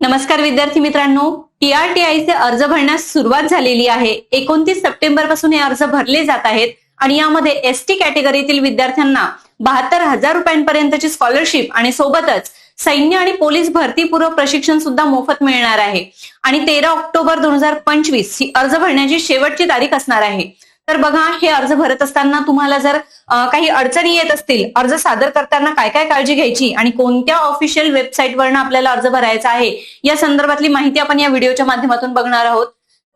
नमस्कार विद्यार्थी मित्रांनो, टीआरटीआयचे अर्ज भरण्यास सुरुवात झालेली आहे। 29 सप्टेंबर पासून हे अर्ज भरले जात आहेत आणि यामध्ये एसटी कॅटेगरीतील विद्यार्थ्यांना 72,000 रुपयांपर्यंतची स्कॉलरशिप आणि सोबतच सैन्य आणि पोलीस भरतीपूर्व प्रशिक्षण सुद्धा मोफत मिळणार आहे। आणि 13 ऑक्टोबर 2025 ही अर्ज भरण्याची शेवटची तारीख असणार आहे। तर बघा, हे अर्ज भरत असताना तुम्हाला जर काही अडचणी येत असतील, अर्ज सादर करताना काय काय काळजी घ्यायची आणि कोणत्या ऑफिशियल वेबसाईटवरनं आपल्याला अर्ज भरायचा आहे या संदर्भातली माहिती आपण या व्हिडिओच्या माध्यमातून बघणार आहोत।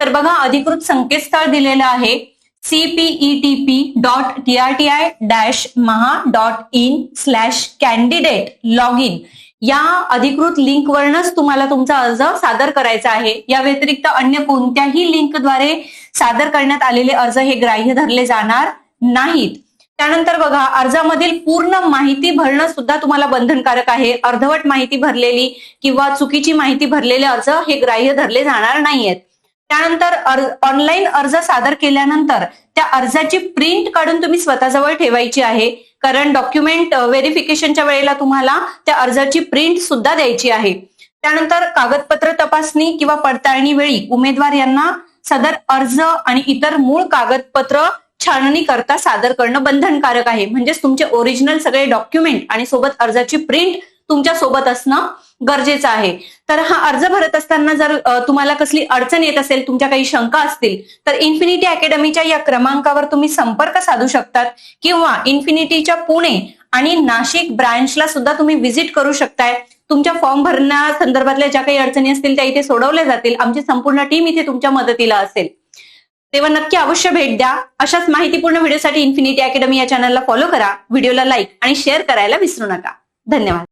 तर बघा, अधिकृत संकेतस्थळ दिलेलं आहे cpetp.trti-maha.in/candidate-login या अधिकृत लिंकवरनच तुम्हाला तुमचा अर्ज सादर करायचा आहे। या व्यतिरिक्त अन्य कोणत्याही लिंकद्वारे सादर करण्यात आलेले अर्ज हे ग्राह्य धरले जाणार नाहीत। त्यानंतर बघा, अर्जामधील पूर्ण माहिती भरणं सुद्धा तुम्हाला बंधनकारक आहे। अर्धवट माहिती भरलेली किंवा चुकीची माहिती भरलेले अर्ज हे ग्राह्य धरले जाणार नाहीयेत। त्यानंतर ऑनलाईन अर्ज सादर केल्यानंतर त्या अर्जाची प्रिंट काढून तुम्ही स्वतःजवळ ठेवायची आहे, कारण डॉक्युमेंट व्हेरिफिकेशनच्या वेळेला तुम्हाला त्या अर्जाची प्रिंट सुद्धा द्यायची आहे। त्यानंतर कागदपत्र तपासणी किंवा पडताळणी वेळी उमेदवार यांना सदर अर्ज आणि इतर मूळ कागदपत्र छाननी करता सादर करणं बंधनकारक आहे। म्हणजेच तुमचे ओरिजिनल सगळे डॉक्युमेंट आणि सोबत अर्जाची प्रिंट तुमच्या सोबत असणं गरजेचं आहे। तर हा अर्ज भरत असताना जर तुम्हाला कसली अडचण येत असेल, तुमच्या काही शंका असतील, तर इन्फिनिटी अकॅडमीच्या या क्रमांकावर तुम्ही संपर्क साधू शकतात किंवा इन्फिनिटीच्या पुणे आणि नाशिक ब्रांचला सुद्धा तुम्ही व्हिजिट करू शकताय। तुमच्या फॉर्म भरण्या संदर्भातल्या ज्या काही अडचणी असतील त्या इथे सोडवल्या जातील। आमची संपूर्ण टीम इथे तुमच्या मदतीला असेल, तेव्हा नक्की अवश्य भेट द्या। अशाच माहितीपूर्ण व्हिडिओसाठी इन्फिनिटी अकॅडमी या चॅनलला फॉलो करा, व्हिडिओला लाईक आणि शेअर करायला विसरू नका। धन्यवाद।